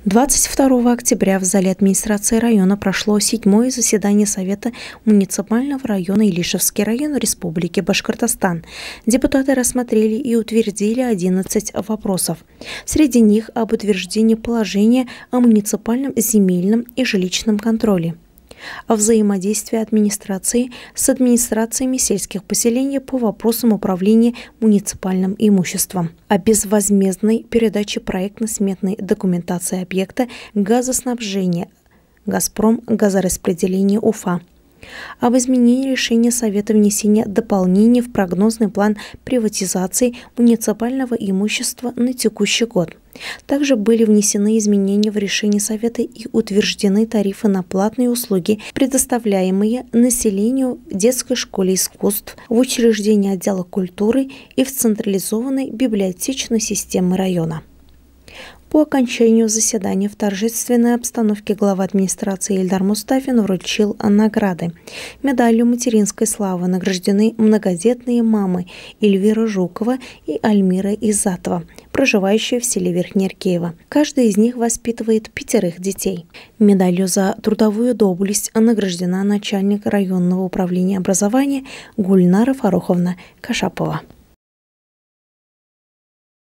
22 октября в зале администрации района прошло 7-е заседание Совета муниципального района Илишевский район Республики Башкортостан. Депутаты рассмотрели и утвердили 11 вопросов. Среди них об утверждении положения о муниципальном земельном и жилищном контроле, о взаимодействии администрации с администрациями сельских поселений по вопросам управления муниципальным имуществом, о безвозмездной передаче проектно-сметной документации объекта газоснабжения «Газпром газораспределение Уфа», об изменении решения Совета внесения дополнений в прогнозный план приватизации муниципального имущества на текущий год. Также были внесены изменения в решение Совета и утверждены тарифы на платные услуги, предоставляемые населению в детской школе искусств, в учреждении отдела культуры и в централизованной библиотечной системе района. По окончанию заседания в торжественной обстановке глава администрации Ильдар Мустафин вручил награды. Медалью материнской славы награждены многодетные мамы Эльвира Жукова и Альмира Изатова, проживающие в селе Верхнеаркеево. Каждая из них воспитывает 5 детей. Медалью за трудовую доблесть награждена начальник районного управления образования Гульнара Фаруховна Кашапова.